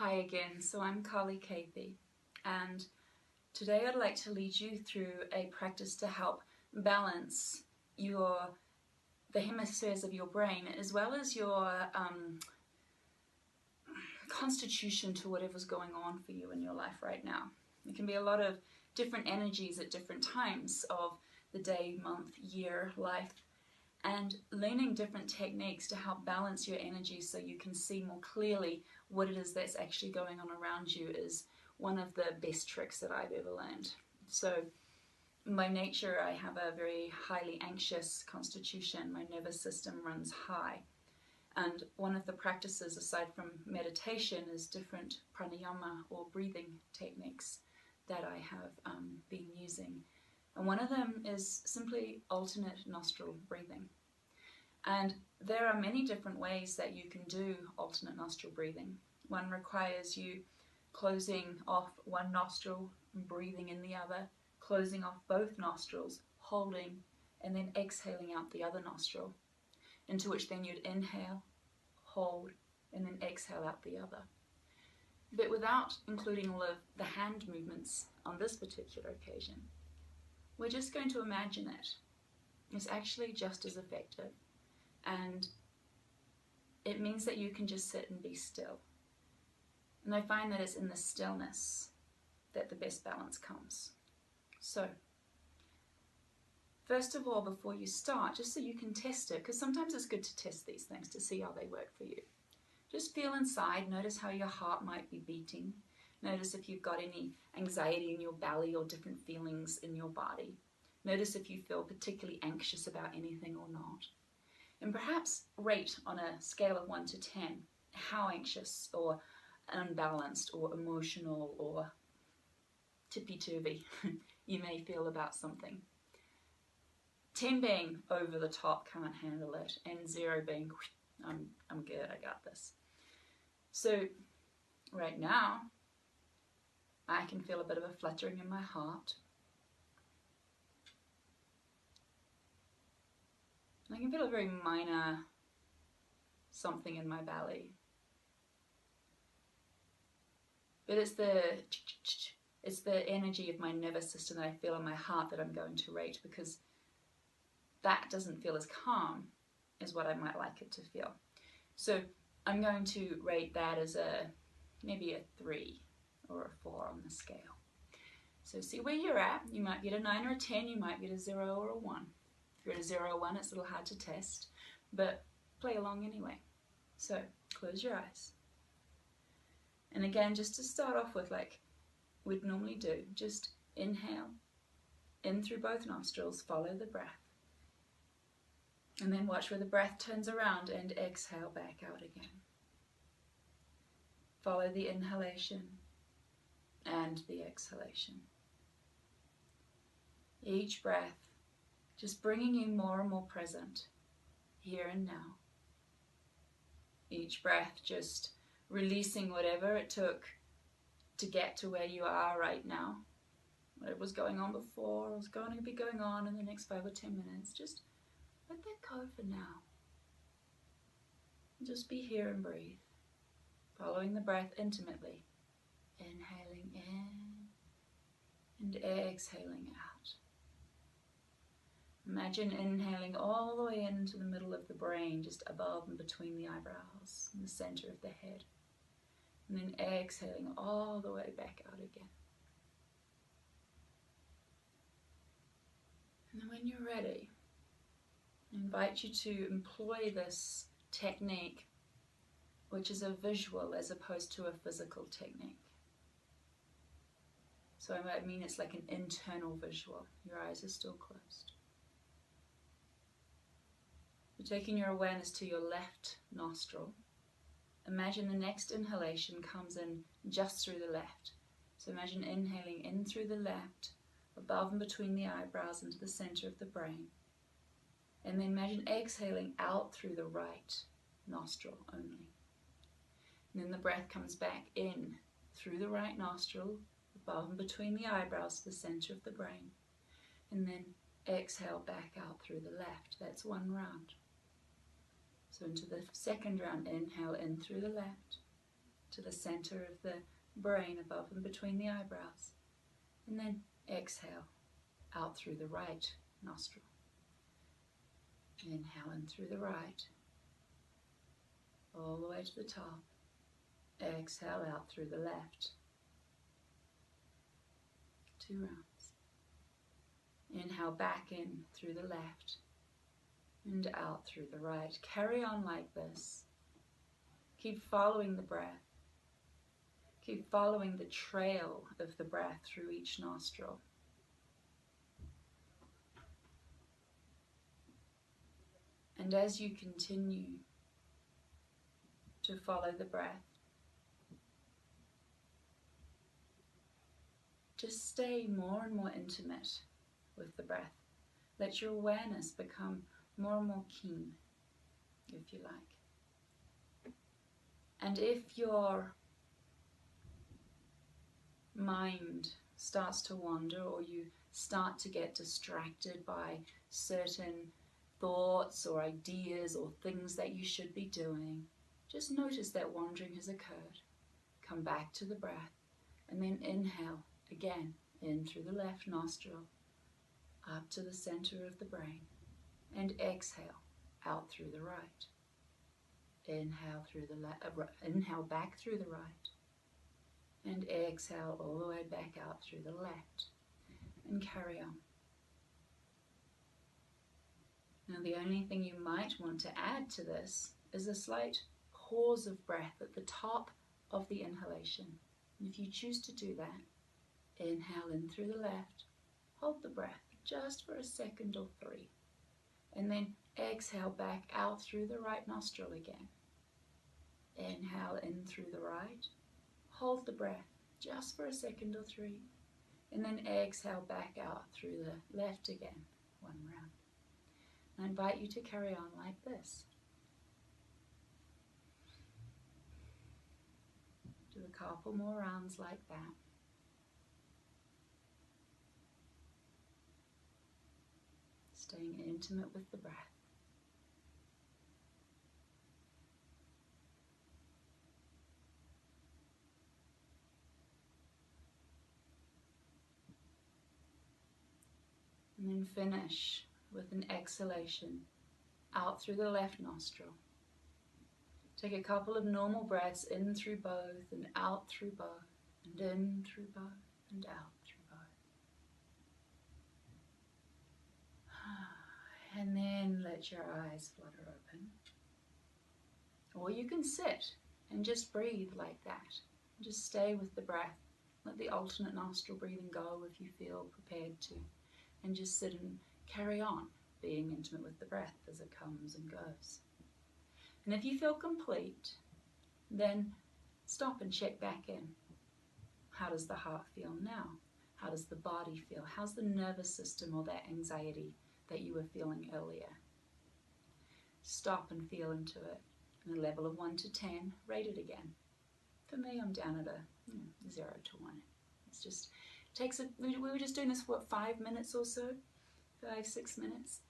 Hi again, so I'm Carly Cathy, and today I'd like to lead you through a practice to help balance the hemispheres of your brain as well as your constitution to whatever's going on for you in your life right now. There can be a lot of different energies at different times of the day, month, year, life, and learning different techniques to help balance your energy so you can see more clearly what it is that's actually going on around you is one of the best tricks that I've ever learned. So by nature I have a very highly anxious constitution. My nervous system runs high, and one of the practices aside from meditation is different pranayama or breathing techniques that I have been using. And one of them is simply alternate nostril breathing. And there are many different ways that you can do alternate nostril breathing. One requires you closing off one nostril and breathing in the other, closing off both nostrils, holding, and then exhaling out the other nostril, into which then you'd inhale, hold, and then exhale out the other. But without including all of the hand movements on this particular occasion. We're just going to imagine it. It's actually just as effective, and it means that you can just sit and be still. And I find that it's in the stillness that the best balance comes. So, first of all, before you start, just so you can test it, because sometimes it's good to test these things to see how they work for you. Just feel inside, notice how your heart might be beating. Notice if you've got any anxiety in your belly or different feelings in your body. Notice if you feel particularly anxious about anything or not. And perhaps rate on a scale of 1 to 10 how anxious or unbalanced or emotional or tippy-turvy you may feel about something. 10 being over the top, can't handle it, and 0 being, I'm good, I got this. So right now, I can feel a bit of a fluttering in my heart. I can feel a very minor something in my belly. But it's the energy of my nervous system that I feel in my heart that I'm going to rate, because that doesn't feel as calm as what I might like it to feel. So I'm going to rate that as maybe a 3 or a 4 on the scale. So see where you're at. You might get a 9 or a 10, you might get a 0 or a 1. If you're at a 0 or 1, it's a little hard to test, but play along anyway. So close your eyes. And again, just to start off with, like we'd normally do, just inhale in through both nostrils, follow the breath. And then watch where the breath turns around and exhale back out again. Follow the inhalation and the exhalation. Each breath just bringing you more and more present, here and now. Each breath just releasing whatever it took to get to where you are right now. Whatever was going on before, or was going to be going on in the next 5 or 10 minutes, just let that go for now. Just be here and breathe, following the breath intimately, inhaling in and exhaling out. Imagine inhaling all the way into the middle of the brain, just above and between the eyebrows, in the center of the head. And then exhaling all the way back out again. And then when you're ready, I invite you to employ this technique, which is a visual as opposed to a physical technique. So I mean it's like an internal visual. Your eyes are still closed. You're taking your awareness to your left nostril. Imagine the next inhalation comes in just through the left. So imagine inhaling in through the left, above and between the eyebrows into the center of the brain. And then imagine exhaling out through the right nostril only. And then the breath comes back in through the right nostril, above and between the eyebrows to the center of the brain. And then exhale back out through the left. That's one round. So into the second round, inhale in through the left, to the center of the brain above and between the eyebrows. And then exhale out through the right nostril. Inhale in through the right, all the way to the top. Exhale out through the left. 2 rounds. Inhale back in through the left and out through the right. Carry on like this. Keep following the breath. Keep following the trail of the breath through each nostril. And as you continue to follow the breath, just stay more and more intimate with the breath. Let your awareness become more and more keen, if you like. And if your mind starts to wander, or you start to get distracted by certain thoughts or ideas or things that you should be doing, just notice that wandering has occurred. Come back to the breath and then inhale again in through the left nostril up to the center of the brain, and exhale out through the right. Inhale through the inhale back through the right, and exhale all the way back out through the left, and carry on. Now the only thing you might want to add to this is a slight pause of breath at the top of the inhalation. And if you choose to do that, inhale in through the left, hold the breath just for a second or 3, and then exhale back out through the right nostril again. Inhale in through the right, hold the breath just for a second or 3, and then exhale back out through the left again, 1 round. I invite you to carry on like this. Do a couple more rounds like that. Staying intimate with the breath. And then finish with an exhalation out through the left nostril. Take a couple of normal breaths in through both and out through both, and in through both and out through both. And then let your eyes flutter open. Or you can sit and just breathe like that. Just stay with the breath. Let the alternate nostril breathing go if you feel prepared to. And just sit and carry on being intimate with the breath as it comes and goes. And if you feel complete, then stop and check back in. How does the heart feel now? How does the body feel? How's the nervous system or that anxiety that you were feeling earlier? Stop and feel into it. On a level of 1 to 10, rate it again. For me, I'm down at a 0 to 1. It's just takes we were just doing this for what, 5 minutes or so? 5-6 minutes.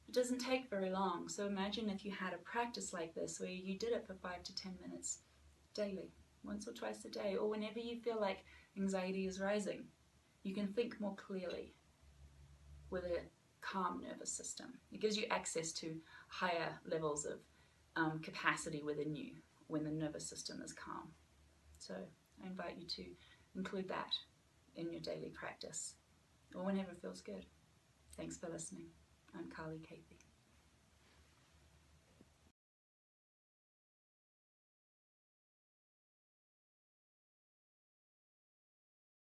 It doesn't take very long. So imagine if you had a practice like this where you did it for 5 to 10 minutes daily, once or twice a day, or whenever you feel like anxiety is rising. You can think more clearly with a calm nervous system. It gives you access to higher levels of capacity within you when the nervous system is calm. So I invite you to include that in your daily practice, or whenever it feels good. Thanks for listening. I'm Carly Cathy.